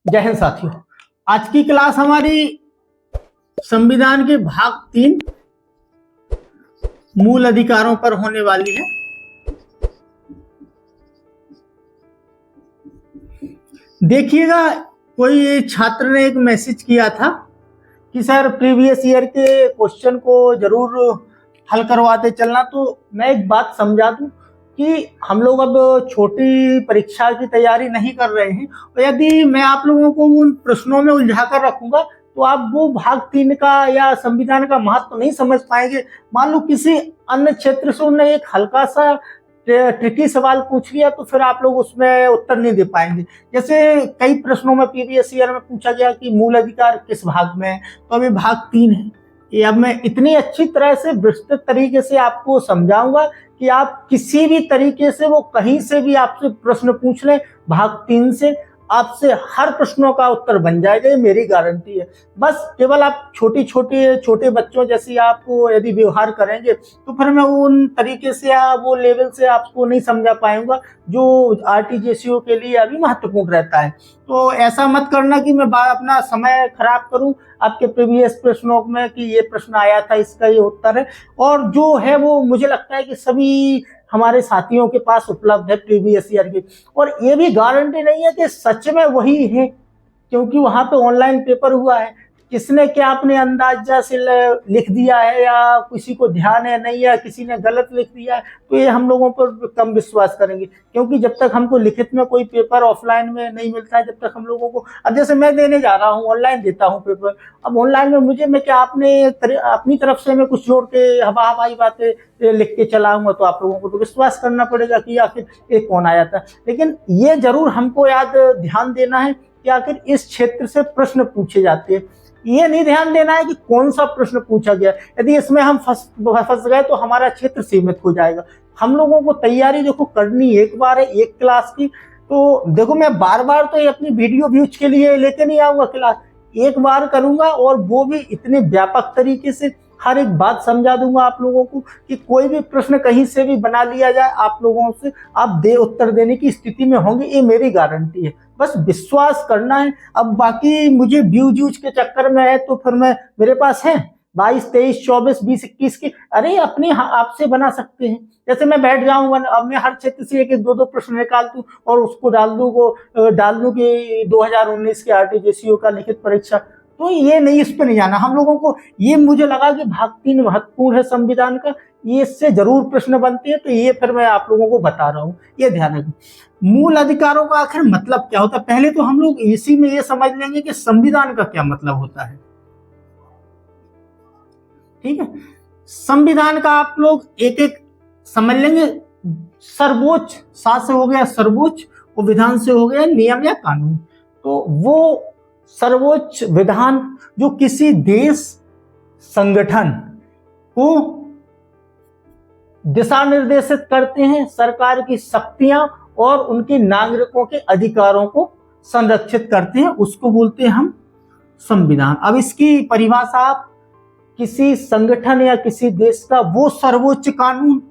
जय हिंद साथियों। आज की क्लास हमारी संविधान के भाग 3 मूल अधिकारों पर होने वाली है। देखिएगा, कोई छात्र ने एक मैसेज किया था कि सर प्रीवियस ईयर के क्वेश्चन को जरूर हल करवाते चलना। तो मैं एक बात समझा दूं कि हम लोग अब छोटी परीक्षा की तैयारी नहीं कर रहे हैं, और यदि मैं आप लोगों को उन प्रश्नों में उलझा कर रखूंगा तो आप वो भाग 3 का या संविधान का महत्व नहीं समझ पाएंगे। मान लो किसी अन्य क्षेत्र से उन्होंने एक हल्का सा ट्रिकी सवाल पूछ लिया तो फिर आप लोग उसमें उत्तर नहीं दे पाएंगे। जैसे कई प्रश्नों में प्रीवियस ईयर में पूछा गया कि मूल अधिकार किस भाग में है, तो अभी भाग 3 है। ये अब मैं इतनी अच्छी तरह से विस्तृत तरीके से आपको समझाऊंगा कि आप किसी भी तरीके से, वो कहीं से भी आपसे प्रश्न पूछ लें, भाग 3 से आपसे हर प्रश्नों का उत्तर बन जाएगा, ये मेरी गारंटी है। बस केवल आप छोटे बच्चों जैसे आपको यदि व्यवहार करेंगे तो फिर मैं उन तरीके से या वो लेवल से आपको नहीं समझा पाऊंगा जो आरटीजीएसईओ के लिए अभी महत्वपूर्ण रहता है। तो ऐसा मत करना कि मैं अपना समय खराब करूं आपके प्रीवियस प्रश्नों में कि ये प्रश्न आया था, इसका ये उत्तर है। और जो है वो मुझे लगता है कि सभी हमारे साथियों के पास उपलब्ध है प्रीवियस ईयर की, और ये भी गारंटी नहीं है कि सच में वही है, क्योंकि वहां पे ऑनलाइन पेपर हुआ है। किसने क्या अपने अंदाजा से लिख दिया है, या किसी को ध्यान है नहीं, या किसी ने गलत लिख दिया है, तो ये हम लोगों पर कम विश्वास करेंगे। क्योंकि जब तक हमको लिखित में कोई पेपर ऑफलाइन में नहीं मिलता है, जब तक हम लोगों को, अब जैसे मैं देने जा रहा हूँ, ऑनलाइन देता हूँ पेपर, अब ऑनलाइन में मैं क्या अपनी तरफ से मैं कुछ जोड़ के हवाई बातें लिख के चलाऊंगा, तो आप लोगों को तो विश्वास करना पड़ेगा कि आखिर ये कौन आया था। लेकिन ये जरूर हमको ध्यान देना है कि आखिर इस क्षेत्र से प्रश्न पूछे जाते हैं। ये नहीं ध्यान देना है कि कौन सा प्रश्न पूछा गया। यदि इसमें हम फंस गए तो हमारा क्षेत्र सीमित हो जाएगा। हम लोगों को तैयारी देखो करनी एक बार है, एक क्लास की। तो देखो, मैं बार बार तो ये अपनी वीडियो व्यूज के लिए लेके नहीं आऊंगा क्लास, एक बार करूंगा, और वो भी इतने व्यापक तरीके से हर एक बात समझा दूंगा आप लोगों को कि कोई भी प्रश्न कहीं से भी बना लिया जाए, आप लोगों से आप उत्तर देने की स्थिति में होंगे, ये मेरी गारंटी है। बस विश्वास करना है। अब बाकी मुझे व्यूज के चक्कर में है तो फिर मेरे पास है 22, 23, 24, 20, 21 की, अरे अपने आपसे बना सकते हैं। जैसे मैं बैठ जाऊं, अब मैं हर क्षेत्र से एक दो प्रश्न निकाल दूं और उसको डाल दूं कि 2019 के आरटीजीएसईओ का लिखित परीक्षा। तो ये नहीं, इस पर नहीं जाना हम लोगों को। ये मुझे लगा कि भाग 3 महत्वपूर्ण है संविधान का, ये इससे जरूर प्रश्न बनते हैं, तो ये फिर मैं आप लोगों को बता रहा हूँ, ये ध्यान रखें। मूल अधिकारों का आखिर मतलब क्या होता है, पहले तो हम लोग इसी में ये समझ लेंगे कि संविधान का क्या मतलब होता है। ठीक है, संविधान का आप लोग एक एक समझ लेंगे। सर्वोच्च, शासन से हो गया सर्वोच्च, और विधान से हो गया नियम या कानून। तो वो सर्वोच्च विधान जो किसी देश, संगठन को दिशा निर्देशित करते हैं, सरकार की शक्तियां और उनके नागरिकों के अधिकारों को संरक्षित करते हैं, उसको बोलते हैं हम संविधान। अब इसकी परिभाषा, आप किसी संगठन या किसी देश का वो सर्वोच्च कानून,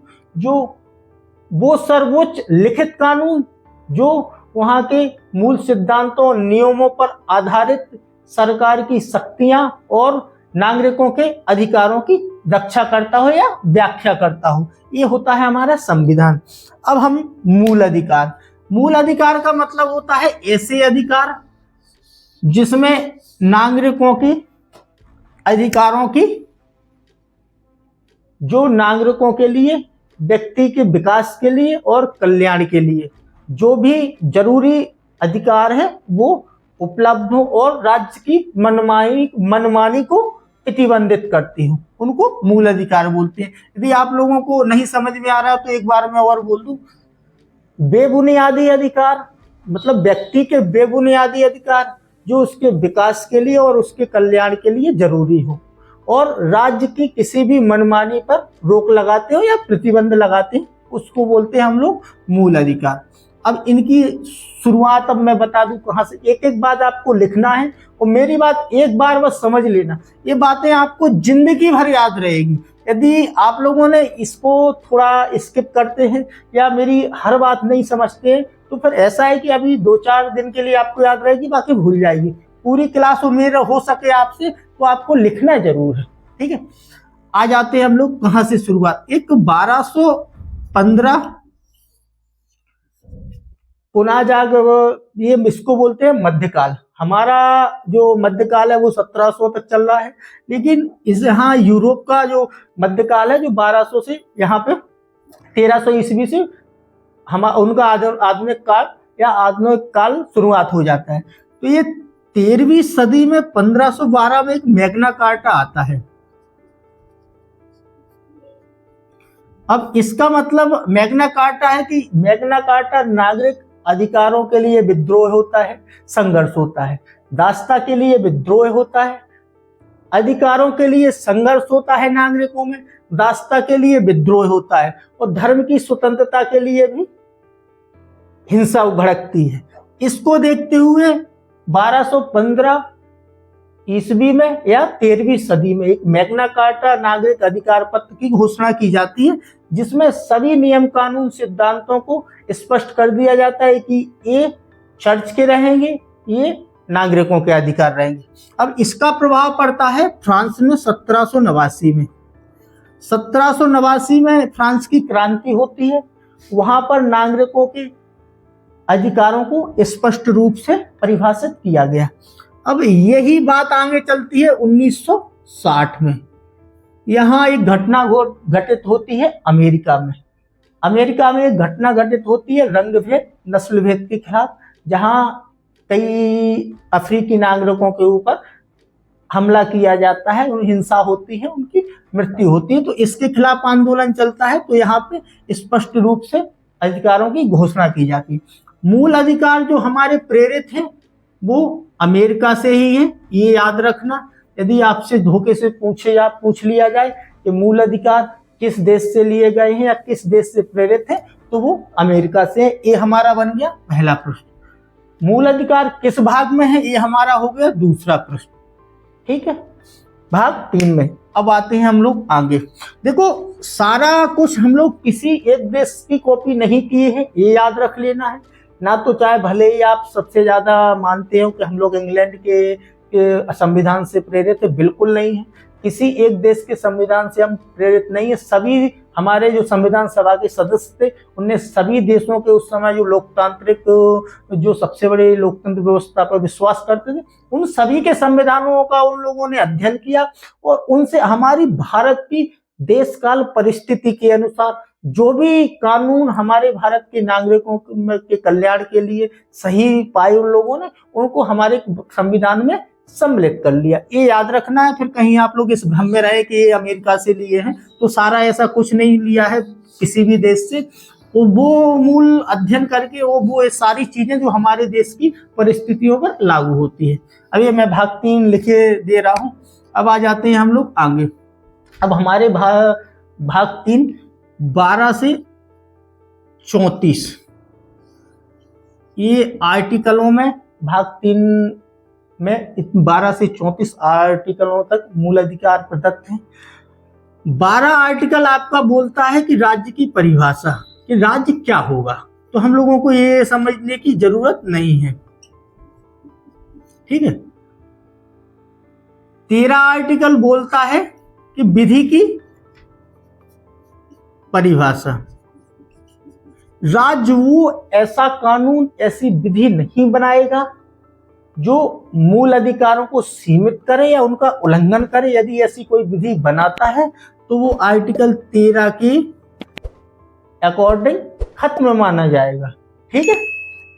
वो सर्वोच्च लिखित कानून जो वहां के मूल सिद्धांतों और नियमों पर आधारित सरकार की शक्तियां और नागरिकों के अधिकारों की रक्षा करता हो या व्याख्या करता हो, ये होता है हमारा संविधान। अब हम मूल अधिकार का मतलब होता है ऐसे अधिकार जिसमें नागरिकों की अधिकारों की, जो नागरिकों के लिए, व्यक्ति के विकास के लिए और कल्याण के लिए जो भी जरूरी अधिकार है वो उपलब्ध हो और राज्य की मनमानी को प्रतिबंधित करती हो, उनको मूल अधिकार बोलते हैं। यदि आप लोगों को नहीं समझ में आ रहा तो एक बार मैं और बोल दूं, बेबुनियादी अधिकार मतलब व्यक्ति के बेबुनियादी अधिकार जो उसके विकास के लिए और उसके कल्याण के लिए जरूरी हो, और राज्य की किसी भी मनमानी पर रोक लगाते हो या प्रतिबंध लगाते हैं, उसको बोलते हैं हम लोग मूल अधिकार। अब इनकी शुरुआत अब मैं बता दूं कहां से, एक एक बात आपको लिखना है, और मेरी बात एक बार बस समझ लेना, ये बातें आपको जिंदगी भर याद रहेगी। यदि आप लोगों ने इसको थोड़ा स्किप करते हैं या मेरी हर बात नहीं समझते हैं तो फिर ऐसा है कि अभी 2-4 दिन के लिए आपको याद रहेगी, बाकी भूल जाएगी। पूरी क्लास उम्मीद हो सके आपसे तो आपको लिखना जरूर है, ठीक है। आ जाते हैं हम लोग कहां से शुरुआत, एक 1215 पुनः जाग, ये इसको बोलते हैं मध्यकाल। हमारा जो मध्यकाल है वो 1700 तक चल रहा है, लेकिन इस यहाँ यूरोप का जो मध्यकाल है जो 1200 से यहाँ पे 1300 ईस्वी से हम उनका आधुनिक काल या आधुनिक काल शुरुआत हो जाता है। तो ये 13वीं सदी में 1512 में एक मैग्ना कार्टा आता है। अब इसका मतलब मैग्ना कार्टा है कि मैग्ना कार्टा नागरिक अधिकारों के लिए विद्रोह होता है, संघर्ष होता है। दासता के लिए विद्रोह होता है, अधिकारों के लिए संघर्ष होता है नागरिकों में, दासता के लिए विद्रोह होता है, और धर्म की स्वतंत्रता के लिए भी हिंसा भड़कती है। इसको देखते हुए 1215 ईस्वी में या 13वीं सदी में एक मैग्ना कार्टा नागरिक अधिकार पत्र की घोषणा की जाती है, जिसमें सभी नियम कानून सिद्धांतों को स्पष्ट कर दिया जाता है कि ये चर्च के रहेंगे, ये नागरिकों के अधिकार रहेंगे। अब इसका प्रभाव पड़ता है फ्रांस में 1789 में। 1789 में फ्रांस की क्रांति होती है। वहां पर नागरिकों के अधिकारों को स्पष्ट रूप से परिभाषित किया गया। अब यही बात आगे चलती है 1960 में। यहाँ एक घटना घटित होती है अमेरिका में। अमेरिका में एक घटना घटित होती है रंग भेद, नस्ल भेद के खिलाफ, जहां कई अफ्रीकी नागरिकों के ऊपर हमला किया जाता है, उन हिंसा होती है, उनकी मृत्यु होती है। तो इसके खिलाफ आंदोलन चलता है। तो यहाँ पे स्पष्ट रूप से अधिकारों की घोषणा की जाती है। मूल अधिकार जो हमारे प्रेरित हैं वो अमेरिका से ही है, ये याद रखना। यदि आपसे धोखे से पूछ लिया जाए कि मूल अधिकार किस देश से लिए गए हैं या किस देश से प्रेरित है, तो वो अमेरिका से है। ये हमारा बन गया पहला प्रश्न। मूल अधिकार किस भाग में है, ये हमारा हो गया दूसरा प्रश्न, ठीक है। भाग 3 में अब आते हैं हम लोग आगे। देखो सारा कुछ हम लोग किसी एक देश की कॉपी नहीं किए हैं, ये याद रख लेना है ना। तो चाहे भले ही आप सबसे ज्यादा मानते हो कि हम लोग इंग्लैंड के संविधान से प्रेरित है, बिल्कुल नहीं है। किसी एक देश के संविधान से हम प्रेरित नहीं है। सभी हमारे जो संविधान सभा के सदस्य थे, उनने सभी देशों के उस समय जो लोकतांत्रिक, जो सबसे बड़े लोकतंत्र व्यवस्था पर विश्वास करते थे, उन सभी के संविधानों का उन लोगों ने अध्ययन किया और उनसे हमारी भारत की देश काल परिस्थिति के अनुसार जो भी कानून हमारे भारत के नागरिकों के कल्याण के लिए सही पाए उन लोगों ने, उनको हमारे संविधान में सम्मिलित कर लिया। ये याद रखना है। फिर कहीं आप लोग इस भ्रम में रहे कि ये अमेरिका से लिए हैं, तो सारा ऐसा कुछ नहीं लिया है किसी भी देश से। तो वो मूल अध्ययन करके वो सारी चीजें जो हमारे देश की परिस्थितियों पर लागू होती है। अब ये मैं भाग 3 लिखे दे रहा हूं। अब आ जाते हैं हम लोग आगे। अब हमारे भाग 3 12 से 34 ये आर्टिकलों में, भाग 3 में 12 से 34 आर्टिकलों तक मूल अधिकार प्रदत्त हैं। 12 आर्टिकल आपका बोलता है कि राज्य की परिभाषा, कि राज्य क्या होगा। तो हम लोगों को ये समझने की जरूरत नहीं है, ठीक है। 13 आर्टिकल बोलता है कि विधि की परिभाषा। राज्य वो ऐसा कानून, ऐसी विधि नहीं बनाएगा जो मूल अधिकारों को सीमित करे या उनका उल्लंघन करे। यदि ऐसी कोई विधि बनाता है तो वो आर्टिकल 13 के अकॉर्डिंग खत्म माना जाएगा, ठीक है।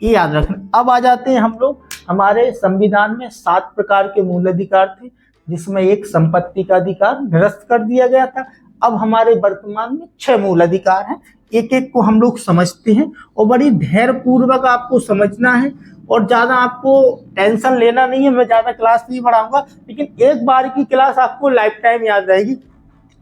ये याद रखना। अब आ जाते हैं हम लोग, हमारे संविधान में 7 प्रकार के मूल अधिकार थे, जिसमें एक संपत्ति का अधिकार निरस्त कर दिया गया था। अब हमारे वर्तमान में 6 मूल अधिकार हैं। एक एक को हम लोग समझते हैं और बड़ी धैर्य पूर्वक आपको समझना है और ज्यादा आपको टेंशन लेना नहीं है। मैं ज्यादा क्लास नहीं बढ़ाऊंगा, लेकिन एक बार की क्लास आपको लाइफ टाइम याद रहेगी।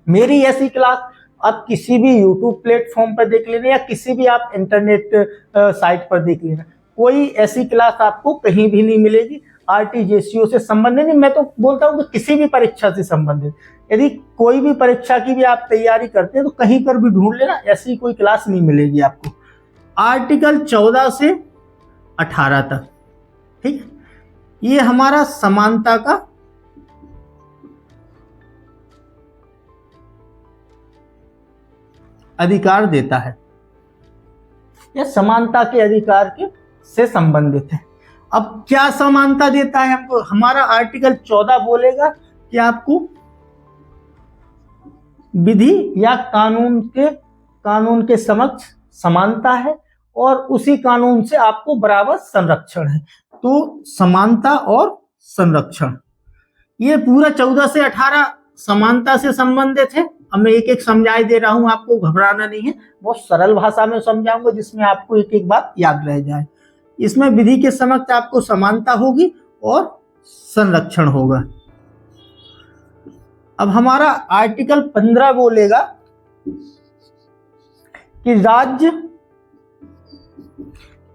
मेरी ऐसी क्लास आप किसी भी यूट्यूब प्लेटफॉर्म पर देख लेना या किसी भी आप इंटरनेट साइट पर देख लेना, कोई ऐसी क्लास आपको कहीं भी नहीं मिलेगी आरटीजीएससीओ से संबंधित नहीं। मैं तो बोलता हूँ कि किसी भी परीक्षा से संबंधित, यदि कोई भी परीक्षा की भी आप तैयारी करते हैं तो कहीं पर भी ढूंढ लेना, ऐसी कोई क्लास नहीं मिलेगी आपको। आर्टिकल 14 से 18 तक। ठीक, ये हमारा समानता का अधिकार देता है, यह समानता के अधिकार के से संबंधित है। अब क्या समानता देता है हमको? हमारा आर्टिकल 14 बोलेगा कि आपको विधि या कानून के समक्ष समानता है और उसी कानून से आपको बराबर संरक्षण है। तो समानता और संरक्षण, ये पूरा 14 से 18 समानता से संबंधित है। अब मैं एक एक समझाई दे रहा हूं, आपको घबराना नहीं है, बहुत सरल भाषा में समझाऊंगा जिसमें आपको एक एक बात याद रह जाए। इसमें विधि के समक्ष आपको समानता होगी और संरक्षण होगा। अब हमारा आर्टिकल 15 बोलेगा कि राज्य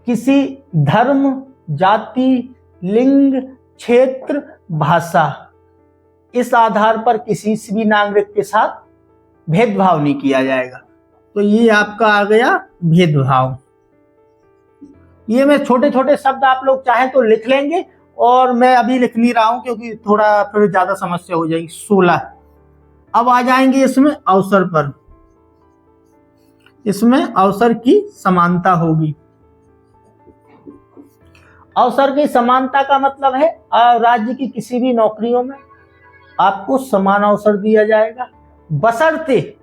किसी धर्म, जाति, लिंग, क्षेत्र, भाषा इस आधार पर किसी भी नागरिक के साथ भेदभाव नहीं किया जाएगा। तो ये आपका आ गया भेदभाव। ये मैं छोटे छोटे शब्द आप लोग चाहें तो लिख लेंगे, और मैं अभी लिख नहीं रहा हूं क्योंकि थोड़ा फिर ज्यादा समस्या हो जाएगी। 16। अब आ जाएंगे इसमें अवसर पर। इसमें अवसर की समानता होगी। अवसर की समानता का मतलब है राज्य की किसी भी नौकरियों में आपको समान अवसर दिया जाएगा, बशर्ते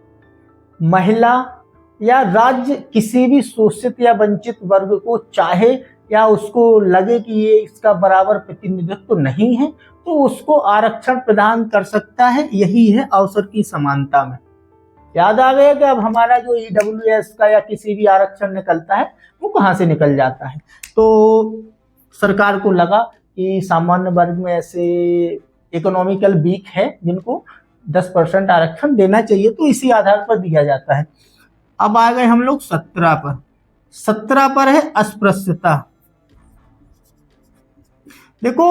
महिला या राज्य किसी भी शोषित या वंचित वर्ग को चाहे या उसको लगे कि ये इसका बराबर प्रतिनिधित्व नहीं है तो उसको आरक्षण प्रदान कर सकता है। यही है अवसर की समानता में। याद आ गया कि अब हमारा जो EWS का या किसी भी आरक्षण निकलता है वो कहाँ से निकल जाता है। तो सरकार को लगा कि सामान्य वर्ग में ऐसे इकोनॉमिकल वीक है जिनको 10% आरक्षण देना चाहिए, तो इसी आधार पर दिया जाता है। अब आ गए हम लोग 17 पर। 17 पर है अस्पृश्यता। देखो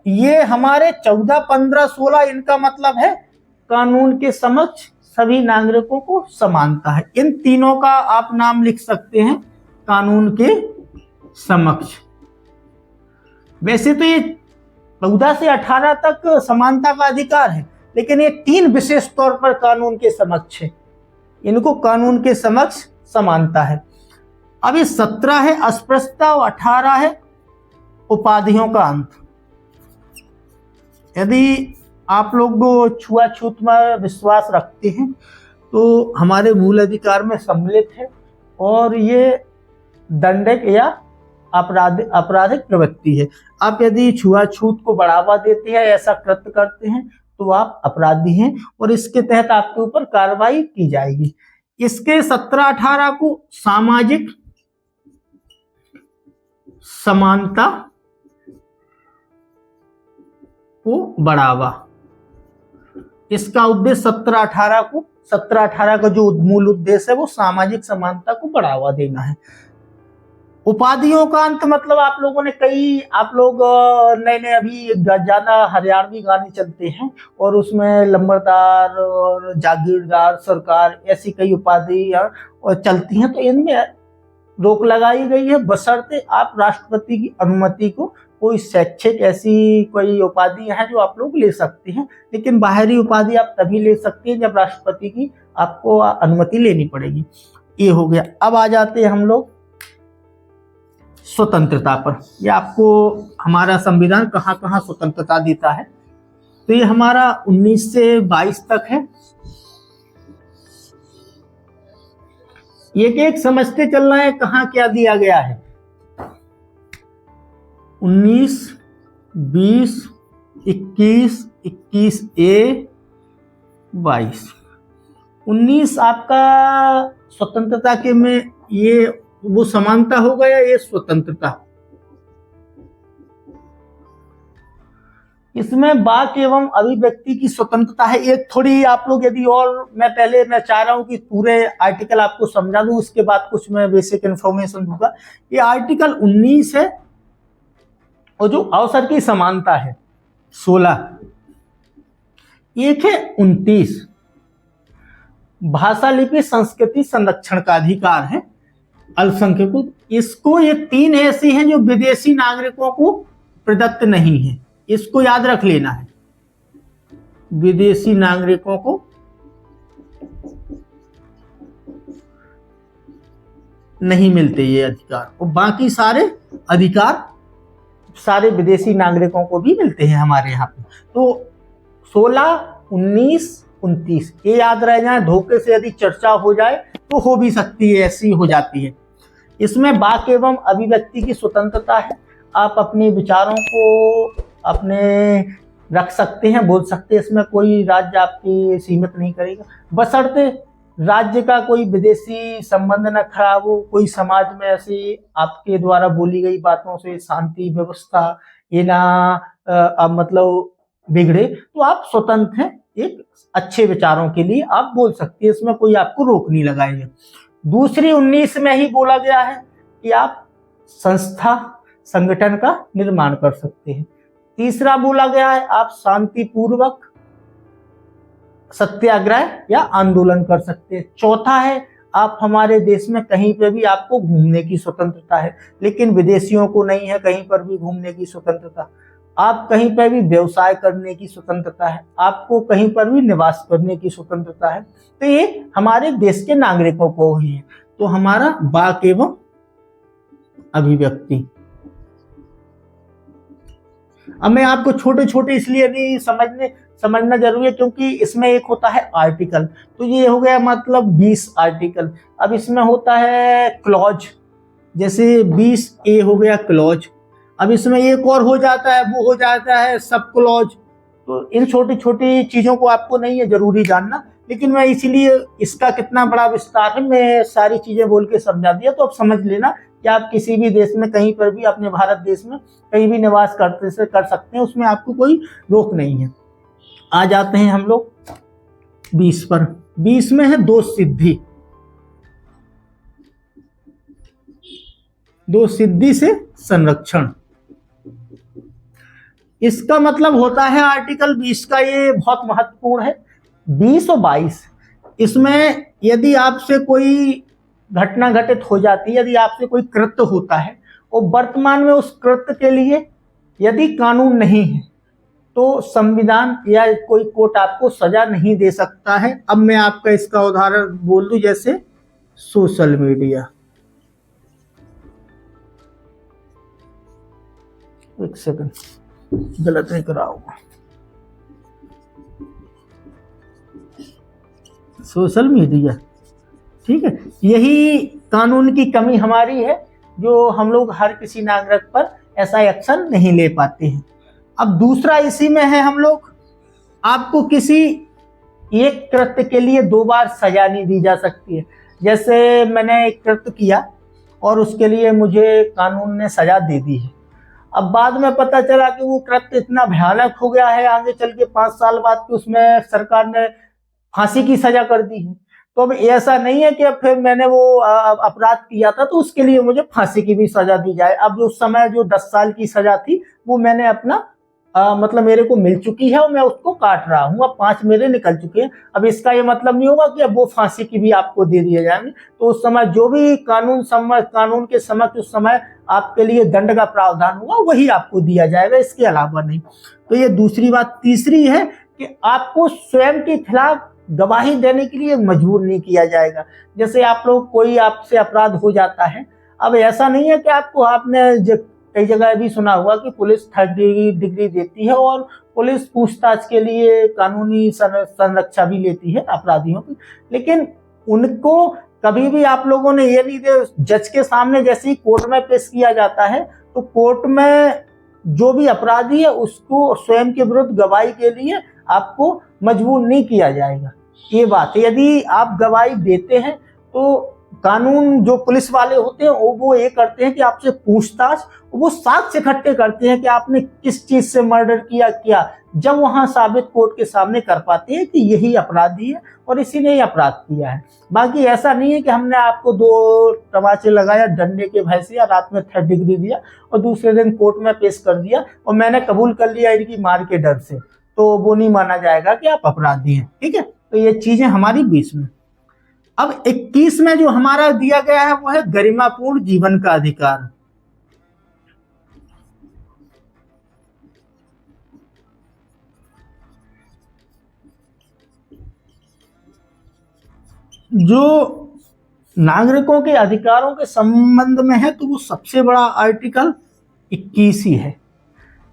ये हमारे 14, 15, 16 इनका मतलब है कानून के समक्ष सभी नागरिकों को समानता है। इन तीनों का आप नाम लिख सकते हैं कानून के समक्ष। वैसे तो ये 14 से 18 तक समानता का अधिकार है, लेकिन ये 3 विशेष तौर पर कानून के समक्ष है, इनको कानून के समक्ष समानता है। अब ये 17 है अस्पृश्यता और 18 है उपाधियों का अंत। यदि आप लोग छुआछूत में विश्वास रखते हैं तो हमारे मूल अधिकार में सम्मिलित है, और ये दंडक या आपराधिक प्रवृत्ति है। आप यदि छुआछूत को बढ़ावा देते हैं, ऐसा कृत्य करते हैं, तो आप अपराधी हैं और इसके तहत आपके ऊपर कार्रवाई की जाएगी। इसके 17-18 को सामाजिक समानता को बढ़ावा, इसका उद्देश्य 17-18 का जो मूल उद्देश्य है वो सामाजिक समानता को बढ़ावा देना है। उपाधियों का अंत मतलब आप लोगों ने आप लोग नए अभी ज्यादा हरियाणवी गाने चलते हैं और उसमें लंबरदार और जागीरदार सरकार ऐसी कई उपाधि और चलती हैं, तो इनमें रोक लगाई गई है बशर्ते आप राष्ट्रपति की अनुमति को कोई शैक्षिक ऐसी कोई उपाधि है जो आप लोग ले सकते हैं, लेकिन बाहरी उपाधि आप तभी ले सकते हैं जब राष्ट्रपति की आपको अनुमति लेनी पड़ेगी। ये हो गया। अब आ जाते हैं हम लोग स्वतंत्रता पर। ये आपको हमारा संविधान कहाँ कहाँ स्वतंत्रता देता है। तो ये हमारा 19 से 22 तक है। एक समझते चलना है कहाँ क्या दिया गया है। 19, 20, 21, 21A, 22। 19 आपका स्वतंत्रता के में ये वो समानता होगा या ये स्वतंत्रता। इसमें वाक एवं अभिव्यक्ति की स्वतंत्रता है। एक थोड़ी आप लोग यदि और मैं चाह रहा हूं कि पूरे आर्टिकल आपको समझा दूं, उसके बाद कुछ मैं बेसिक इंफॉर्मेशन दूंगा। ये आर्टिकल 19 है और जो अवसर की समानता है 16। एक है 29 भाषा लिपि संस्कृति संरक्षण का अधिकार है। अल्पसंख्यकों, इसको ये 3 ऐसी हैं जो विदेशी नागरिकों को प्रदत्त नहीं है, इसको याद रख लेना है। विदेशी नागरिकों को नहीं मिलते ये अधिकार, और बाकी सारे अधिकार सारे विदेशी नागरिकों को भी मिलते हैं हमारे यहाँ पे। तो 16, 19, 29 ये याद रह जाए, धोखे से यदि चर्चा हो जाए तो हो भी सकती है, ऐसी हो जाती है। इसमें वाक एवं अभिव्यक्ति की स्वतंत्रता है, आप अपने विचारों को अपने रख सकते हैं, बोल सकते हैं, इसमें कोई राज्य आपकी सीमित नहीं करेगा, बशर्ते राज्य का कोई विदेशी संबंध न खराब हो, कोई समाज में ऐसी आपके द्वारा बोली गई बातों से शांति व्यवस्था ये ना मतलब बिगड़े, तो आप स्वतंत्र हैं, एक अच्छे विचारों के लिए आप बोल सकते हैं, इसमें कोई आपको रोक नहीं लगाएगा। दूसरी 19 में ही बोला गया है कि आप संस्था संगठन का निर्माण कर सकते हैं। तीसरा बोला गया है आप शांतिपूर्वक सत्याग्रह या आंदोलन कर सकते हैं। चौथा है आप हमारे देश में कहीं पर भी आपको घूमने की स्वतंत्रता है, लेकिन विदेशियों को नहीं है कहीं पर भी घूमने की स्वतंत्रता। आप कहीं पर भी व्यवसाय करने की स्वतंत्रता है, आपको कहीं पर भी निवास करने की स्वतंत्रता है। तो ये हमारे देश के नागरिकों को ही है। तो हमारा वाक एवं अभिव्यक्ति। अब मैं आपको छोटे छोटे इसलिए नहीं समझना जरूरी है क्योंकि इसमें एक होता है आर्टिकल, तो ये हो गया मतलब 20 आर्टिकल। अब इसमें होता है क्लॉज, जैसे 20A हो गया क्लॉज। अब इसमें एक और हो जाता है, वो हो जाता है सब क्लॉज। तो इन छोटी छोटी चीजों को आपको नहीं है जरूरी जानना, लेकिन मैं इसीलिए इसका कितना बड़ा विस्तार है मैं सारी चीजें बोल के समझा दिया। तो आप समझ लेना कि आप किसी भी देश में कहीं पर भी अपने भारत देश में कहीं भी निवास कर सकते हैं, उसमें आपको कोई रोक नहीं है। आ जाते हैं हम लोग 20 पर। 20 में है दोष सिद्धि। दोष सिद्धि से संरक्षण, इसका मतलब होता है आर्टिकल 20 का, ये बहुत महत्वपूर्ण है। 20 और 22 इसमें यदि आपसे कोई घटना घटित हो जाती है, यदि आपसे कोई कृत्य होता है और वर्तमान में उस कृत्य के लिए यदि कानून नहीं है तो संविधान या कोई कोर्ट आपको सजा नहीं दे सकता है। अब मैं आपका इसका उदाहरण बोल दूं, जैसे सोशल मीडिया। एक सेकंड, गलत नहीं करा होगा। सोशल मीडिया, ठीक है, यही कानून की कमी हमारी है जो हम लोग हर किसी नागरिक पर ऐसा एक्शन नहीं ले पाते हैं। अब दूसरा इसी में है हम लोग, आपको किसी एक कृत्य के लिए 2 बार सजा नहीं दी जा सकती है। जैसे मैंने एक कृत्य किया और उसके लिए मुझे कानून ने सजा दे दी है, अब बाद में पता चला कि वो कृत्य इतना भयानक हो गया है आगे चल के 5 साल बाद कि उसमें सरकार ने फांसी की सजा कर दी है। तो अब ऐसा नहीं है कि अब फिर मैंने वो अपराध किया था तो उसके लिए मुझे फांसी की भी सजा दी जाए। अब उस समय जो 10 साल की सजा थी वो मैंने अपना मतलब मेरे को मिल चुकी है और मैं उसको काट रहा हूँ, अब 5 मेरे निकल चुके हैं। अब इसका ये मतलब नहीं होगा कि अब वो फांसी की भी आपको दे दिए जाएंगे। तो उस समय जो भी कानून के समक्ष उस समय आपके लिए दंड का प्रावधान हुआ वही आपको दिया जाएगा, इसके अलावा नहीं। तो ये दूसरी बात। तीसरी है कि आपको स्वयं के खिलाफ गवाही देने के लिए मजबूर नहीं किया जाएगा। जैसे आप लोग कोई आपसे अपराध हो जाता है, अब ऐसा नहीं है कि आपने कई जगह भी सुना हुआ कि पुलिस 3rd डिग्री देती है और पुलिस पूछताछ के लिए कानूनी संरक्षा भी लेती है अपराधियों की, लेकिन उनको कभी भी आप लोगों ने ये नहीं दिया। जज के सामने जैसे ही कोर्ट में पेश किया जाता है तो कोर्ट में जो भी अपराधी है उसको स्वयं के विरुद्ध गवाही के लिए आपको मजबूर नहीं किया जाएगा। ये बात है, यदि आप गवाही देते हैं तो कानून जो पुलिस वाले होते हैं वो ये करते हैं कि आपसे पूछताछ, वो साक्ष्य इकट्ठे करते हैं कि आपने किस चीज से मर्डर किया। जब वहां साबित कोर्ट के सामने कर पाते हैं कि यही अपराधी है और इसी ने ही अपराध किया है। बाकी ऐसा नहीं है कि हमने आपको 2 तमाचे लगाया डंडे के भय से या रात में 3rd डिग्री दिया और दूसरे दिन कोर्ट में पेश कर दिया और मैंने कबूल कर लिया इनकी मार के डर से, तो वो नहीं माना जाएगा कि आप अपराधी हैं। ठीक है, तो ये चीजें हमारी 20 में। अब 21 में जो हमारा दिया गया है वो है गरिमापूर्ण जीवन का अधिकार। जो नागरिकों के अधिकारों के संबंध में है तो वो सबसे बड़ा आर्टिकल 21 ही है।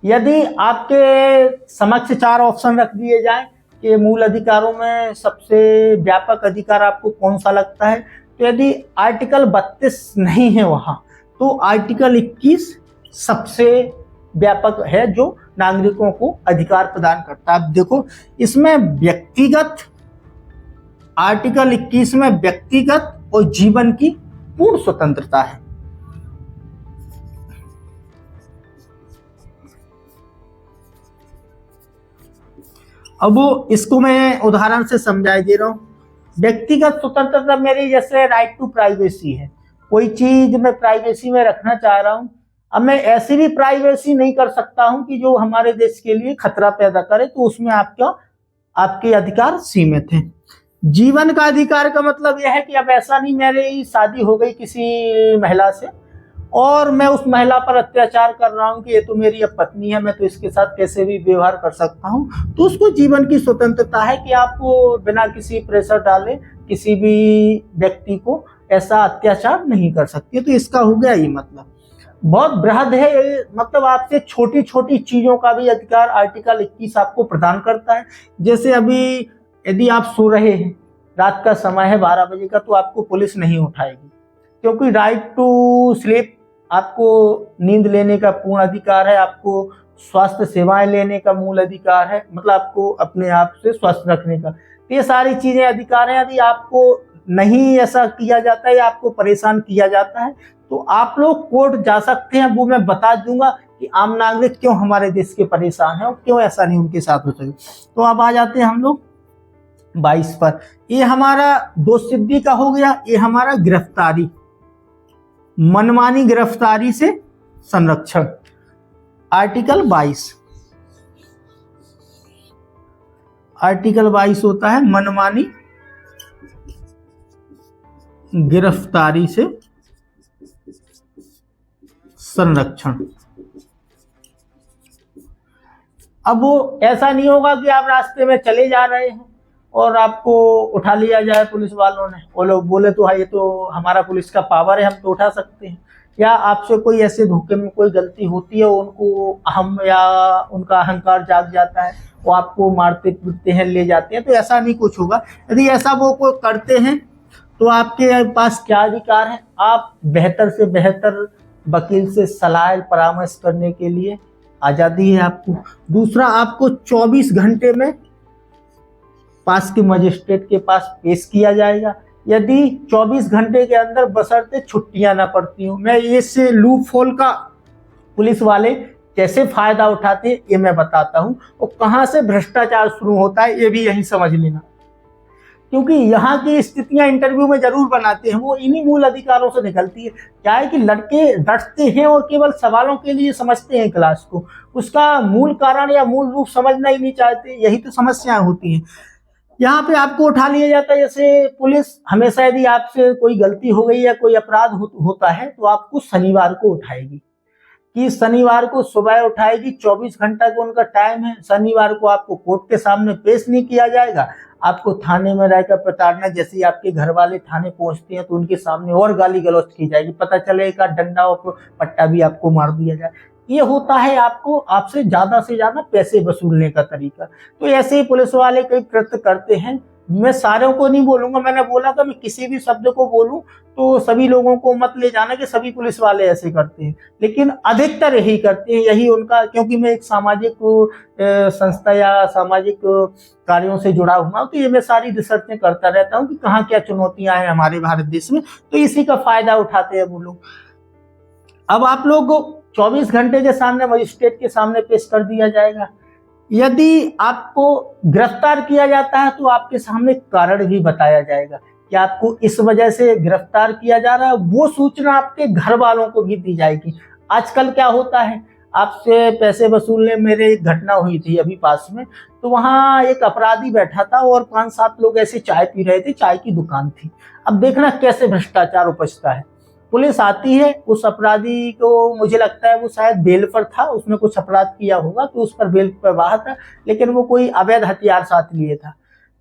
यदि आपके समक्ष 4 ऑप्शन रख दिए जाएं कि मूल अधिकारों में सबसे व्यापक अधिकार आपको कौन सा लगता है, तो यदि आर्टिकल 32 नहीं है वहां, तो आर्टिकल 21 सबसे व्यापक है जो नागरिकों को अधिकार प्रदान करता है। अब देखो इसमें व्यक्तिगत, आर्टिकल 21 में व्यक्तिगत और जीवन की पूर्ण स्वतंत्रता है। अब वो इसको मैं उदाहरण से समझाई दे रहा हूं। व्यक्तिगत स्वतंत्रता मेरी जैसे राइट टू प्राइवेसी है, कोई चीज मैं प्राइवेसी में रखना चाह रहा हूं, अब मैं ऐसी भी प्राइवेसी नहीं कर सकता हूं कि जो हमारे देश के लिए खतरा पैदा करे, तो उसमें आपके अधिकार सीमित हैं। जीवन का अधिकार का मतलब यह है कि अब ऐसा नहीं मेरी शादी हो गई किसी महिला से और मैं उस महिला पर अत्याचार कर रहा हूं कि ये तो मेरी अब पत्नी है, मैं तो इसके साथ कैसे भी व्यवहार कर सकता हूं, तो उसको जीवन की स्वतंत्रता है कि आप बिना किसी प्रेशर डाले किसी भी व्यक्ति को ऐसा अत्याचार नहीं कर सकते। तो इसका हो गया ये मतलब बहुत बृहद है, मतलब आपसे छोटी छोटी चीजों का भी अधिकार आर्टिकल 21 आपको प्रदान करता है। जैसे अभी यदि आप सो रहे हैं, रात का समय है 12 बजे का, तो आपको पुलिस नहीं उठाएगी, क्योंकि राइट टू स्लीप, आपको नींद लेने का पूर्ण अधिकार है, आपको स्वास्थ्य सेवाएं लेने का मूल अधिकार है, मतलब आपको अपने आप से स्वस्थ रखने का। तो ये सारी चीजें अधिकार हैं। यदि आपको नहीं ऐसा किया जाता है या आपको परेशान किया जाता है तो आप लोग कोर्ट जा सकते हैं। वो मैं बता दूंगा कि आम नागरिक क्यों हमारे देश के परेशान है और क्यों ऐसा नहीं उनके साथ हो सके। तो अब आ जाते हैं हम लोग 22 पर। ये हमारा दोष सिद्धि का हो गया, ये हमारा गिरफ्तारी, मनमानी गिरफ्तारी से संरक्षण, आर्टिकल 22। आर्टिकल 22 होता है मनमानी गिरफ्तारी से संरक्षण। अब वो ऐसा नहीं होगा कि आप रास्ते में चले जा रहे हैं और आपको उठा लिया जाए पुलिस वालों ने, वो लोग बोले तो हाँ ये तो हमारा पुलिस का पावर है, हम तो उठा सकते हैं, या आपसे कोई ऐसे धोखे में कोई गलती होती है, उनको अहम या उनका अहंकार जाग जाता है, वो आपको मारते पीटते हैं, ले जाते हैं। तो ऐसा नहीं कुछ होगा। यदि ऐसा वो कोई करते हैं तो आपके पास क्या अधिकार है, आप बेहतर से बेहतर वकील से सलाह परामर्श करने के लिए आज़ादी है आपको। दूसरा, आपको 24 घंटे में पास के मजिस्ट्रेट के पास पेश किया जाएगा, यदि 24 घंटे के अंदर बशर्ते छुट्टियां ना पड़ती हूँ। मैं इससे लूप होल का पुलिस वाले कैसे फायदा उठाते हैं ये मैं बताता हूँ, और कहाँ से भ्रष्टाचार शुरू होता है ये भी यही समझ लेना, क्योंकि यहाँ की स्थितियां इंटरव्यू में जरूर बनाते हैं, वो इन्हीं मूल अधिकारों से निकलती है। क्या है कि लड़के डरते हैं और केवल सवालों के लिए समझते हैं क्लास को, उसका मूल कारण या मूल रूप समझना ही नहीं चाहते, यही तो समस्याएं होती हैं। यहाँ पे आपको उठा लिया जाता है। जैसे पुलिस हमेशा यदि आपसे कोई गलती हो गई या कोई अपराध होता है तो आपको शनिवार को उठाएगी, कि शनिवार को सुबह उठाएगी, 24 घंटा का उनका टाइम है। शनिवार को आपको कोर्ट के सामने पेश नहीं किया जाएगा, आपको थाने में रहकर प्रताड़ना, जैसे ही आपके घर वाले थाने पहुंचते हैं तो उनके सामने और गाली गलौज की जाएगी, पता चलेगा डंडा और पट्टा भी आपको मार दिया जाए। ये होता है आपको आपसे ज्यादा से ज्यादा पैसे वसूलने का तरीका। तो ऐसे ही पुलिस वाले कई कृत्य करते हैं। मैं सारों को नहीं बोलूंगा, मैंने बोला था मैं किसी भी शब्द को बोलूं तो सभी लोगों को मत ले जाना कि सभी पुलिस वाले ऐसे करते हैं, लेकिन अधिकतर यही करते हैं, यही उनका, क्योंकि मैं एक सामाजिक संस्था या सामाजिक कार्यों से जुड़ा हुआ हूं, तो ये मैं सारी रिसर्चें करता रहता हूं कि कहाँ क्या चुनौतियां हैं हमारे भारत देश में, तो इसी का फायदा उठाते हैं वो लोग। अब आप लोग 24 घंटे के सामने मजिस्ट्रेट के सामने पेश कर दिया जाएगा। यदि आपको गिरफ्तार किया जाता है तो आपके सामने कारण भी बताया जाएगा कि आपको इस वजह से गिरफ्तार किया जा रहा है, वो सूचना आपके घर वालों को भी दी जाएगी। आजकल क्या होता है, आपसे पैसे वसूलने मेरे एक घटना हुई थी अभी पास में। तो वहाँ एक अपराधी बैठा था और 5-7 लोग ऐसे चाय पी रहे थे, चाय की दुकान थी। अब देखना कैसे भ्रष्टाचार उपजता है। पुलिस आती है, उस अपराधी को, मुझे लगता है वो शायद बेल पर था, उसने कुछ अपराध किया होगा तो उस पर बेल पर बाहर था, लेकिन वो कोई अवैध हथियार साथ लिए था।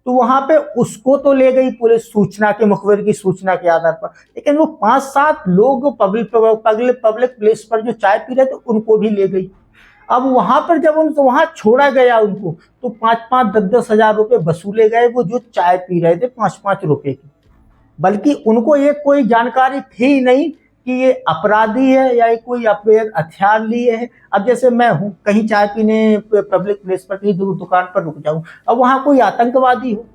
तो वहां पे उसको तो ले गई पुलिस सूचना के, मुखबिर की सूचना के आधार पर, लेकिन वो 5-7 लोग पब्लिक प्लेस पर जो चाय पी रहे थे उनको भी ले गई। अब वहां पर जब उनको वहां छोड़ा गया उनको, तो 5-5, 10-10 हजार रुपए वसूले गए, वो जो चाय पी रहे थे 5-5 रुपए की। बल्कि उनको ये कोई जानकारी थी ही नहीं कि ये अपराधी है या ये कोई अवैध हथियार लिए है। अब जैसे मैं हूँ, कहीं चाय पीने पब्लिक प्लेस पर कहीं दुकान पर रुक जाऊं, अब वहां कोई आतंकवादी हो,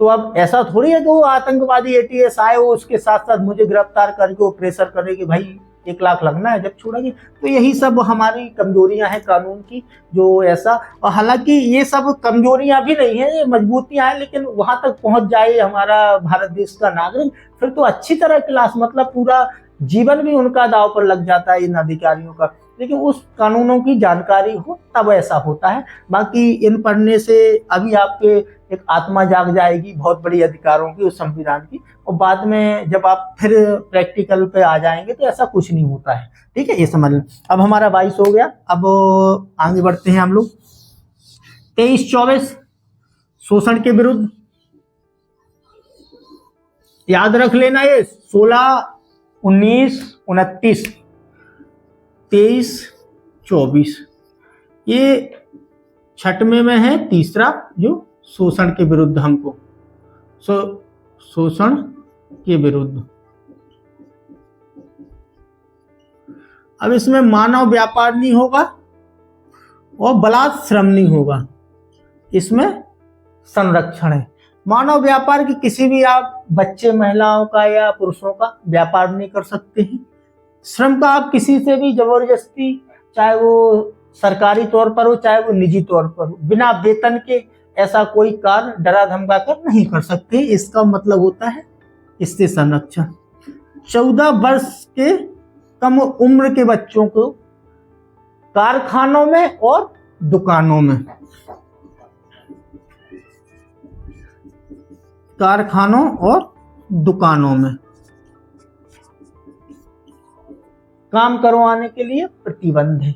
तो अब ऐसा थोड़ी है कि वो आतंकवादी एटीएस आए हो उसके साथ साथ मुझे गिरफ्तार करके वो प्रेशर करे कि भाई 1 लाख लगना है जब छोड़ेंगे। तो यही सब हमारी कमजोरियां हैं कानून की, जो ऐसा, और हालांकि ये सब कमजोरियां भी नहीं है, ये मजबूतियां हैं, लेकिन वहां तक पहुंच जाए हमारा भारत देश का नागरिक, फिर तो अच्छी तरह क्लास, मतलब पूरा जीवन भी उनका दांव पर लग जाता है इन अधिकारियों का। लेकिन उस कानूनों की जानकारी हो तब ऐसा होता है। बाकी इन पढ़ने से अभी आपके एक आत्मा जाग जाएगी बहुत बड़ी अधिकारों की, उस संविधान की, और बाद में जब आप फिर प्रैक्टिकल पे आ जाएंगे तो ऐसा कुछ नहीं होता है। ठीक है, ये समझ लें। अब हमारा 22 हो गया, अब आगे बढ़ते हैं हम लोग। 23-24 शोषण के विरुद्ध, याद रख लेना, ये 16, 19, 29, 23-24 ये छठवें में है, तीसरा जो शोषण के विरुद्ध, हमको शोषण के विरुद्ध। अब इसमें मानव व्यापार नहीं होगा और बलात् श्रम नहीं होगा, इसमें संरक्षण है। मानव व्यापार की किसी भी आप बच्चे, महिलाओं का या पुरुषों का व्यापार नहीं कर सकते हैं। श्रम का आप किसी से भी जबरदस्ती, चाहे वो सरकारी तौर पर हो चाहे वो निजी तौर पर हो, बिना वेतन के ऐसा कोई कार्य डरा धमका कर नहीं कर सकते। इसका मतलब होता है इससे संरक्षण। 14 वर्ष के कम उम्र के बच्चों को कारखानों में और दुकानों में, कारखानों और दुकानों में काम करवाने के लिए प्रतिबंध है।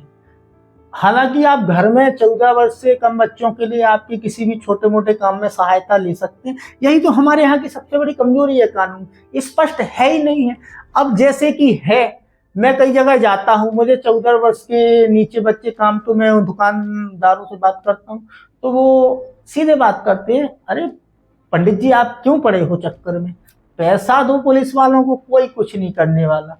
हालांकि आप घर में 14 वर्ष से कम बच्चों के लिए आपके किसी भी छोटे मोटे काम में सहायता ले सकते हैं। यही तो हमारे यहाँ की सबसे बड़ी कमजोरी है, कानून स्पष्ट है ही नहीं है। अब जैसे कि है, मैं कई जगह जाता हूँ, मुझे 14 वर्ष के नीचे बच्चे काम, तो मैं दुकानदारों से बात करता हूँ तो वो सीधे बात करते हैं, अरे पंडित जी आप क्यों पड़े हो चक्कर में, पैसा दो पुलिस वालों को, कोई कुछ नहीं करने वाला।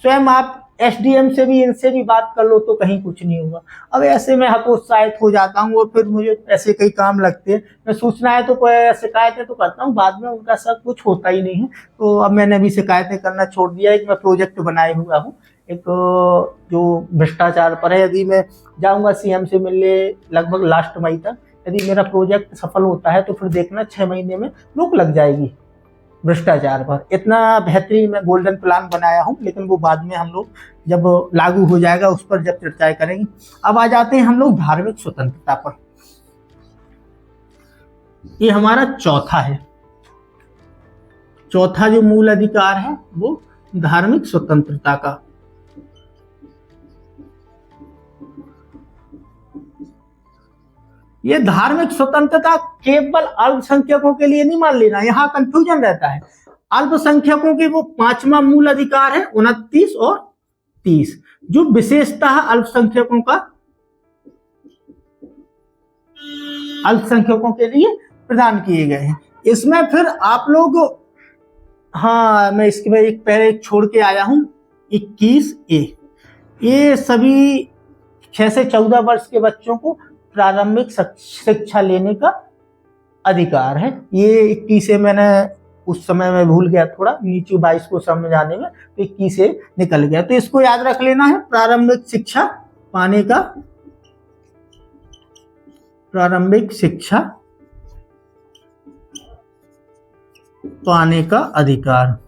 स्वयं आप एसडीएम से भी, इनसे भी बात कर लो तो कहीं कुछ नहीं होगा। अब ऐसे में हतोत्साहित हो जाता हूँ और फिर मुझे ऐसे कई काम लगते हैं, मैं सूचनाएं तो शिकायतें तो करता हूँ, बाद में उनका सब कुछ होता ही नहीं है। तो अब मैंने भी शिकायतें करना छोड़ दिया। एक मैं प्रोजेक्ट बनाए हुआ हूँ, एक जो भ्रष्टाचार पर है। यदि मैं जाऊँगा सीएम से मिलने लगभग लास्ट मई तक, यदि मेरा प्रोजेक्ट सफल होता है तो फिर देखना 6 महीने में रोक लग जाएगी भ्रष्टाचार पर। इतना बेहतरीन मैं गोल्डन प्लान बनाया हूं, लेकिन वो बाद में हम लोग जब लागू हो जाएगा उस पर जब चर्चाएं करेंगे। अब आ जाते हैं हम लोग धार्मिक स्वतंत्रता पर। ये हमारा चौथा है, चौथा जो मूल अधिकार है वो धार्मिक स्वतंत्रता का। ये धार्मिक स्वतंत्रता केवल अल्पसंख्यकों के लिए नहीं मान लेना, यहाँ कंफ्यूजन रहता है। अल्पसंख्यकों के वो 5वां मूल अधिकार है 29 और 30, जो विशेषतः अल्पसंख्यकों के लिए प्रदान किए गए हैं। इसमें फिर आप लोग, हाँ मैं इसके में एक पहले छोड़ के आया हूं 21A, ये सभी 6 से 14 वर्ष के बच्चों को प्रारंभिक शिक्षा लेने का अधिकार है। ये 21A मैंने उस समय में भूल गया थोड़ा, नीचे 22 को समझाने में, तो 21A निकल गया। तो इसको याद रख लेना है, प्रारंभिक शिक्षा पाने का, प्रारंभिक शिक्षा पाने का अधिकार,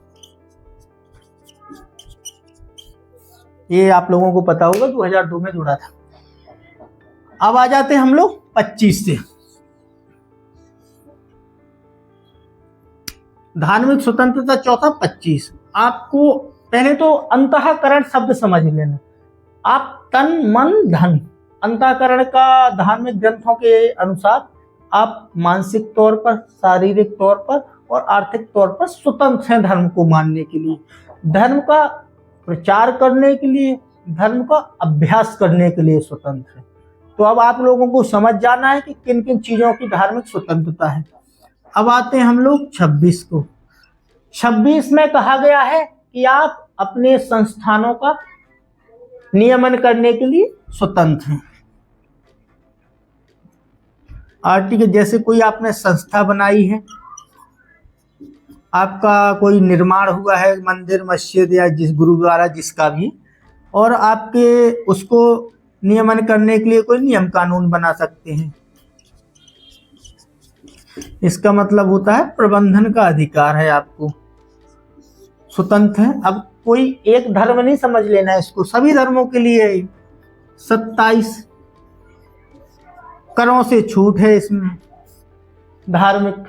ये आप लोगों को पता होगा 2002 में जुड़ा था। अब आ जाते हैं हम लोग 25 से। धार्मिक स्वतंत्रता चौथा 25। आपको पहले तो अंतःकरण शब्द समझ लेना। आप तन मन धन, अंतःकरण का धार्मिक ग्रंथों के अनुसार आप मानसिक तौर पर, शारीरिक तौर पर और आर्थिक तौर पर स्वतंत्र हैं धर्म को मानने के लिए, धर्म का प्रचार करने के लिए, धर्म का अभ्यास करने के लिए स्वतंत्र है। तो अब आप लोगों को समझ जाना है कि किन किन चीजों की धार्मिक स्वतंत्रता है। अब आते हैं हम लोग 26 को। 26 में कहा गया है कि आप अपने संस्थानों का नियमन करने के लिए स्वतंत्र हैं। आर्टिकल जैसे कोई आपने संस्था बनाई है, आपका कोई निर्माण हुआ है, मंदिर मस्जिद या जिस गुरुद्वारा जिसका भी, और आपके उसको नियमन करने के लिए कोई नियम कानून बना सकते हैं। इसका मतलब होता है प्रबंधन का अधिकार है, आपको स्वतंत्र है। अब कोई एक धर्म नहीं समझ लेना है इसको, सभी धर्मों के लिए है। 27 करों से छूट है इसमें धार्मिक।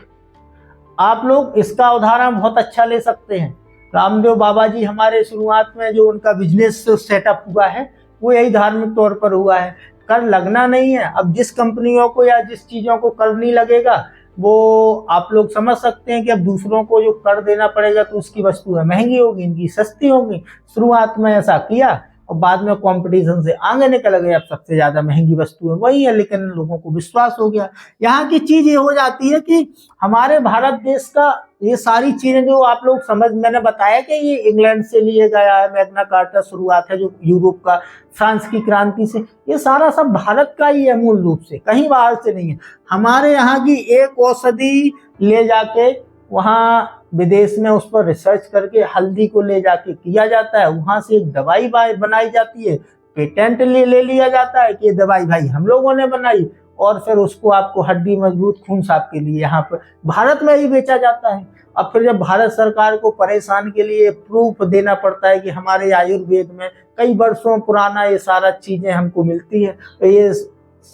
आप लोग इसका उदाहरण बहुत अच्छा ले सकते हैं। रामदेव बाबा जी हमारे शुरुआत में जो उनका बिजनेस सेटअप हुआ है वो यही धार्मिक तौर पर हुआ है। कर लगना नहीं है। अब जिस कंपनियों को या जिस चीज़ों को कर नहीं लगेगा वो आप लोग समझ सकते हैं कि अब दूसरों को जो कर देना पड़ेगा तो उसकी वस्तुएं महंगी होगी, इनकी सस्ती होगी। शुरुआत में ऐसा किया और बाद में कंपटीशन से आगे निकल गए, अब सबसे ज़्यादा महंगी वस्तुएं वही है, लेकिन लोगों को विश्वास हो गया। यहाँ की चीज़ ये हो जाती है कि हमारे भारत देश का ये सारी चीज़ें जो आप लोग समझ, मैंने बताया कि ये इंग्लैंड से लिए गया है, मैग्ना कार्टा शुरुआत है जो यूरोप का, फ्रांस की क्रांति से, ये सारा सब भारत का ही है मूल रूप से, कहीं बाहर से नहीं है। हमारे यहाँ की एक औषधि ले जाके वहाँ विदेश में उस पर रिसर्च करके हल्दी को ले जाके किया जाता है, वहां से एक दवाई बनाई जाती है, पेटेंट ले लिया जाता है कि ये दवाई भाई हम लोगों ने बनाई, और फिर उसको आपको हड्डी मजबूत खून साफ के लिए यहाँ पर भारत में ही बेचा जाता है। अब फिर जब भारत सरकार को परेशान के लिए प्रूफ देना पड़ता है कि हमारे आयुर्वेद में कई वर्षों पुराना ये सारा चीजें हमको मिलती है, तो ये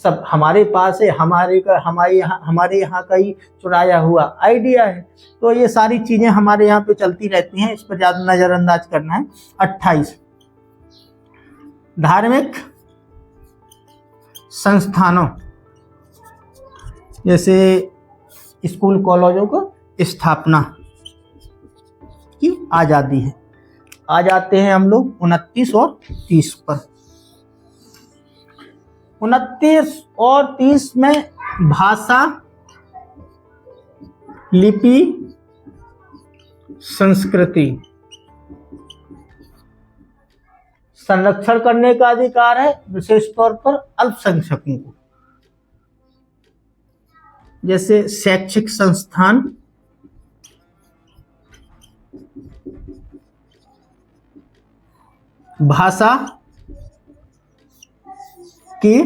सब हमारे पास है, हमारे यहाँ का ही चुराया हुआ आइडिया है। तो ये सारी चीजें हमारे यहाँ पे चलती रहती हैं, इस पर ज्यादा नजरअंदाज करना है। 28 धार्मिक संस्थानों जैसे स्कूल कॉलेजों को स्थापना की आजादी है। आ जाते हैं हम लोग 29 और 30 पर। 29 और 30 में भाषा, लिपि, संस्कृति संरक्षण करने का अधिकार है, विशेष तौर पर अल्पसंख्यकों को। जैसे शैक्षिक संस्थान, भाषा के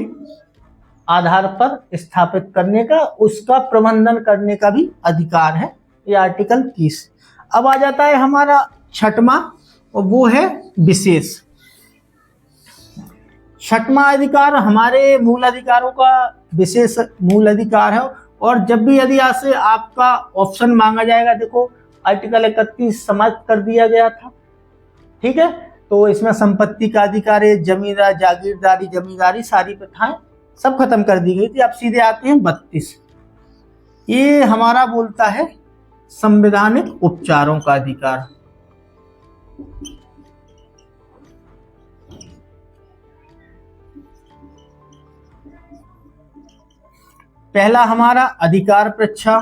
आधार पर स्थापित करने का, उसका प्रबंधन करने का भी अधिकार है, ये आर्टिकल 30। अब आ जाता है हमारा 6वां और वो है विशेष। 6वां अधिकार हमारे मूल अधिकारों का विशेष मूल अधिकार है, और जब भी यदि से आपका ऑप्शन मांगा जाएगा, देखो आर्टिकल 31 समाप्त कर दिया गया था, ठीक है, तो इसमें संपत्ति का अधिकार है, जमींदार जागीरदारी जमींदारी सारी प्रथाएं सब खत्म कर दी गई थी। अब सीधे आते हैं 32। ये हमारा बोलता है संवैधानिक उपचारों का अधिकार। पहला हमारा अधिकार परीक्षा,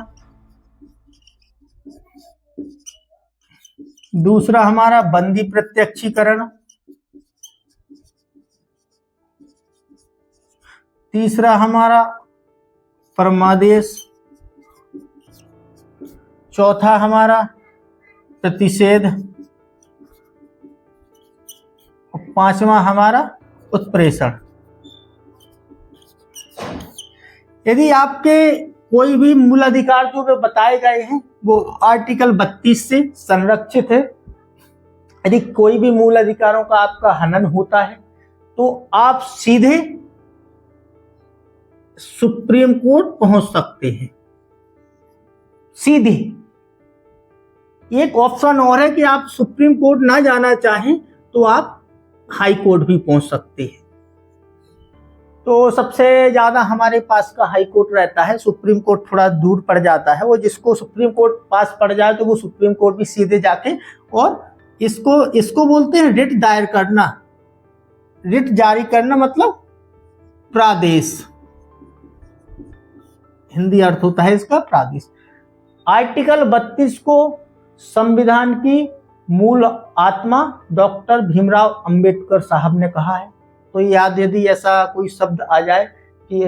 दूसरा हमारा बंदी प्रत्यक्षीकरण, तीसरा हमारा परमादेश, चौथा हमारा प्रतिषेध, और 5वां हमारा उत्प्रेषण। यदि आपके कोई भी मूल अधिकार जो बताए गए हैं वो आर्टिकल 32 से संरक्षित है, यदि कोई भी मूल अधिकारों का आपका हनन होता है तो आप सीधे सुप्रीम कोर्ट पहुंच सकते हैं। सीधे एक ऑप्शन और है कि आप सुप्रीम कोर्ट ना जाना चाहें तो आप हाई कोर्ट भी पहुंच सकते हैं। तो सबसे ज्यादा हमारे पास का हाई कोर्ट रहता है, सुप्रीम कोर्ट थोड़ा दूर पड़ जाता है। वो जिसको सुप्रीम कोर्ट पास पड़ जाए तो वो सुप्रीम कोर्ट भी सीधे जाके और इसको बोलते हैं रिट दायर करना। रिट जारी करना मतलब प्रादेश, हिंदी अर्थ होता है इसका प्रादेश। आर्टिकल 32 को संविधान की मूल आत्मा डॉक्टर भीमराव अंबेडकर साहब ने कहा है। तो याद, यदि ऐसा कोई शब्द आ जाए कि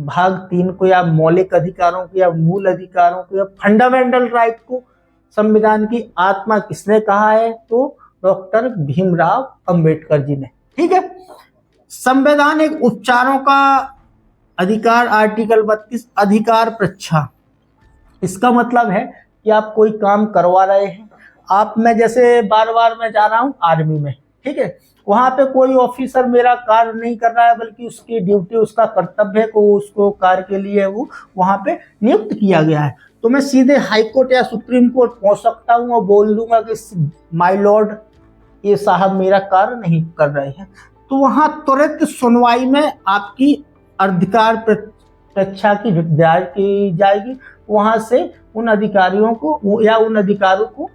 भाग 3 को या मौलिक अधिकारों को या मूल अधिकारों को या फंडामेंटल राइट को संविधान की आत्मा किसने कहा है, तो डॉक्टर भीमराव अंबेडकर जी ने। ठीक है। संविधान एक उपचारों का अधिकार, आर्टिकल 32 अधिकार प्रच्छा। इसका मतलब है कि आप कोई काम करवा रहे हैं, आप, मैं जैसे बार बार मैं जा रहा हूं आर्मी में, ठीक है, वहां पे कोई ऑफिसर मेरा कार्य नहीं कर रहा है, बल्कि उसकी ड्यूटी, उसका कर्तव्य को, उसको कार्य के लिए वो वहां पे नियुक्त किया गया है, तो मैं सीधे हाई कोर्ट या सुप्रीम कोर्ट पहुंच सकता हूं और बोल दूंगा कि माय लॉर्ड, ये साहब मेरा कार्य नहीं कर रहे हैं। तो वहां तुरंत सुनवाई में आपकी अधिकार प्रच्छा की दायर की जाएगी। वहां से उन अधिकारियों को या उन अधिकारों को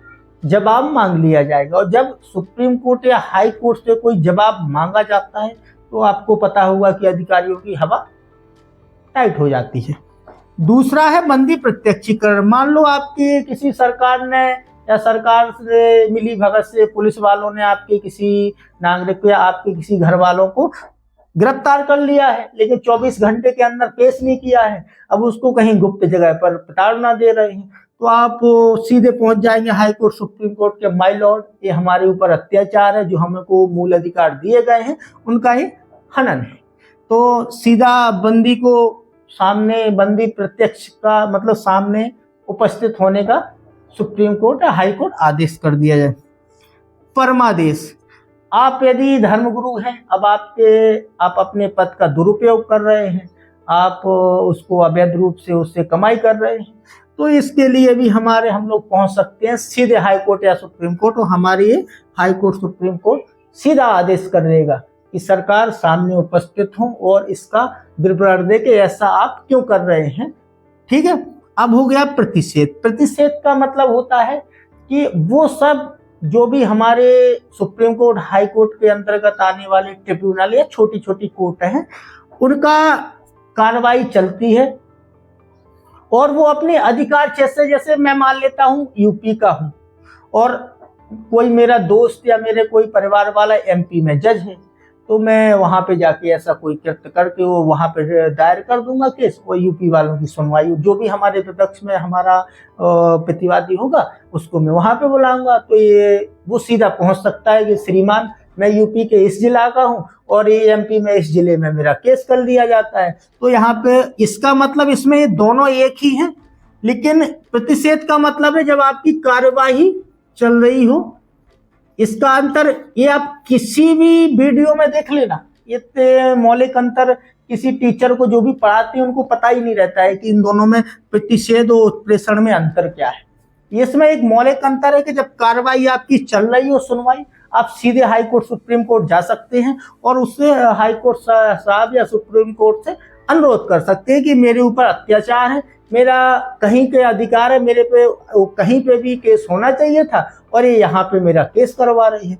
जवाब मांग लिया जाएगा। और जब सुप्रीम कोर्ट या हाई कोर्ट से कोई जवाब मांगा जाता है तो आपको पता होगा कि अधिकारियों की हवा टाइट हो जाती है। दूसरा है बंदी प्रत्यक्षीकरण। मान लो आपकी किसी सरकार ने या सरकार से मिली भगत से पुलिस वालों ने आपके किसी नागरिक को या आपके किसी घर वालों को गिरफ्तार कर लिया है, लेकिन 24 घंटे के अंदर पेश नहीं किया है, अब उसको कहीं गुप्त जगह पर प्रताड़ना दे रहे हैं, तो आप सीधे पहुंच जाएंगे हाई कोर्ट, सुप्रीम कोर्ट के, माय लॉर्ड, ये हमारे ऊपर अत्याचार है, जो हमको मूल अधिकार दिए गए हैं उनका ही हनन है। तो सीधा बंदी को सामने, बंदी प्रत्यक्ष का मतलब सामने उपस्थित होने का सुप्रीम कोर्ट या हाई कोर्ट आदेश कर दिया जाए। परमादेश। आप यदि धर्मगुरु हैं, अब आप अपने पद का दुरुपयोग कर रहे हैं, आप उसको अवैध रूप से उससे कमाई कर रहे हैं, तो इसके लिए भी हम लोग पहुंच सकते हैं सीधे हाई कोर्ट या सुप्रीम कोर्ट। और हमारी ये हाई कोर्ट, सुप्रीम कोर्ट सीधा आदेश कर देगा कि सरकार सामने उपस्थित हो और इसका विवरण दे कि ऐसा आप क्यों कर रहे हैं। ठीक है। अब हो गया प्रतिषेध। प्रतिषेध का मतलब होता है कि वो सब जो भी हमारे सुप्रीम कोर्ट, हाई कोर्ट के अंतर्गत आने वाले ट्रिब्यूनल या छोटी छोटी कोर्ट हैं, उनका कार्रवाई चलती है और वो अपने अधिकार, जैसे मैं मान लेता हूं यूपी का हूं और कोई मेरा दोस्त या मेरे कोई परिवार वाला एमपी में जज है, तो मैं वहां पे जाके ऐसा कोई कृत्य करके वो वहां पे दायर कर दूंगा केस, और यूपी वालों की सुनवाई, जो भी हमारे विपक्ष में हमारा प्रतिवादी होगा उसको मैं वहां पे बुलाऊंगा। तो ये वो सीधा पहुंच सकता है कि श्रीमान, मैं यूपी के इस जिला का हूं और ये एमपी में इस जिले में मेरा केस कर दिया जाता है। तो यहाँ पे इसका मतलब, इसमें ये दोनों एक ही हैं, लेकिन प्रतिषेध का मतलब है जब आपकी कार्यवाही चल रही हो। इसका अंतर ये आप किसी भी वीडियो में देख लेना, ये मौलिक अंतर किसी टीचर को जो भी पढ़ाते हैं उनको पता ही नहीं रहता है कि इन दोनों में प्रतिषेध और उत्प्रेषण में अंतर क्या है। इसमें एक मौलिक अंतर है कि जब कार्रवाई आपकी चल रही हो, सुनवाई, आप सीधे हाई कोर्ट, सुप्रीम कोर्ट जा सकते हैं और उससे हाई कोर्ट साहब या सुप्रीम कोर्ट से अनुरोध कर सकते हैं कि मेरे ऊपर अत्याचार है, मेरा कहीं के अधिकार है, मेरे पे कहीं पे भी केस होना चाहिए था और ये यहाँ पे मेरा केस करवा रही है।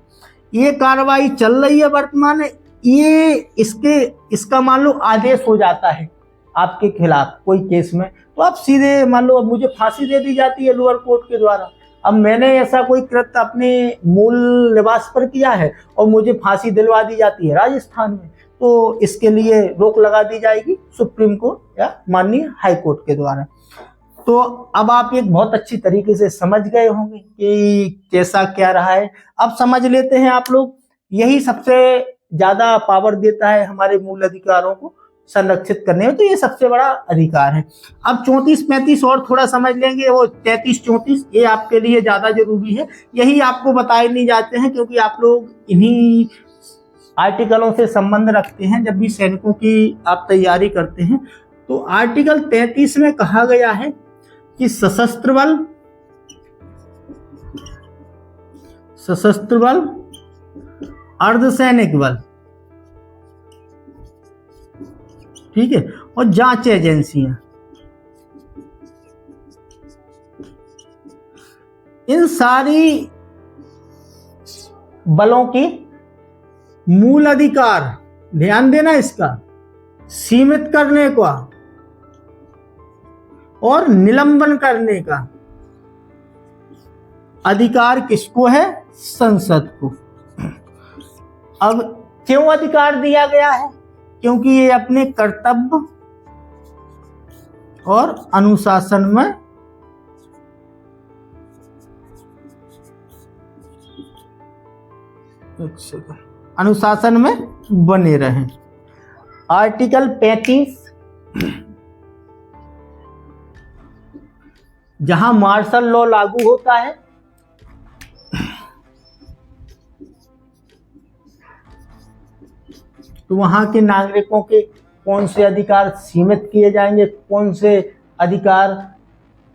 ये कार्रवाई चल रही है वर्तमान में, ये इसका मान लो आदेश हो जाता है आपके खिलाफ कोई केस में, तो आप सीधे मान लो अब मुझे फांसी दे दी जाती है लोअर कोर्ट के द्वारा। अब मैंने ऐसा कोई कृत्य अपने मूल निवास पर किया है और मुझे फांसी दिलवा दी जाती है राजस्थान में, तो इसके लिए रोक लगा दी जाएगी सुप्रीम कोर्ट या माननीय हाई कोर्ट के द्वारा। तो अब आप एक बहुत अच्छी तरीके से समझ गए होंगे कि कैसा क्या रहा है। अब समझ लेते हैं आप लोग, यही सबसे ज्यादा पावर देता है हमारे मूल अधिकारों को, संरक्षित करने में, तो ये सबसे बड़ा अधिकार है। अब 34-35 और थोड़ा समझ लेंगे, वो 33-34 ये आपके लिए ज्यादा जरूरी है, यही आपको बताए नहीं जाते हैं क्योंकि आप लोग इन्हीं आर्टिकलों से संबंध रखते हैं जब भी सैनिकों की आप तैयारी करते हैं। तो आर्टिकल 33 में कहा गया है कि सशस्त्र बल, अर्धसैनिक बल, ठीक है, और जांच एजेंसियां, इन सारी बलों की मूल अधिकार, ध्यान देना इसका, सीमित करने का और निलंबन करने का अधिकार किसको है? संसद को। अब क्यों अधिकार दिया गया है? क्योंकि ये अपने कर्तव्य और अनुशासन में बने रहें। आर्टिकल 35 जहां मार्शल लॉ लागू होता है, तो वहां के नागरिकों के कौन से अधिकार सीमित किए जाएंगे, कौन से अधिकार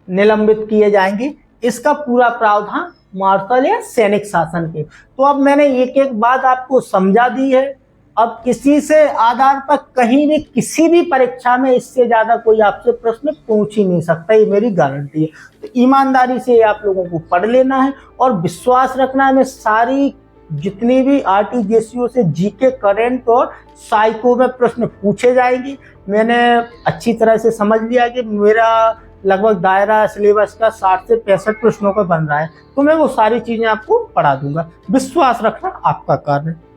निलंबित किए जाएंगे, इसका पूरा प्रावधान मार्शल या सैनिक शासन के। तो अब मैंने एक एक बात आपको समझा दी है। अब किसी से आधार पर कहीं भी किसी भी परीक्षा में इससे ज्यादा कोई आपसे प्रश्न पूछ ही नहीं सकता, ये मेरी गारंटी है। तो ईमानदारी से आप लोगों को पढ़ लेना है और विश्वास रखना है। मैं सारी जितनी भी आरटीजीएसयू से जीके, करंट और साइको में प्रश्न पूछे जाएंगे, मैंने अच्छी तरह से समझ लिया कि मेरा लगभग दायरा सिलेबस का 60 से 65 प्रश्नों का बन रहा है, तो मैं वो सारी चीजें आपको पढ़ा दूंगा। विश्वास रखना आपका कार्य है।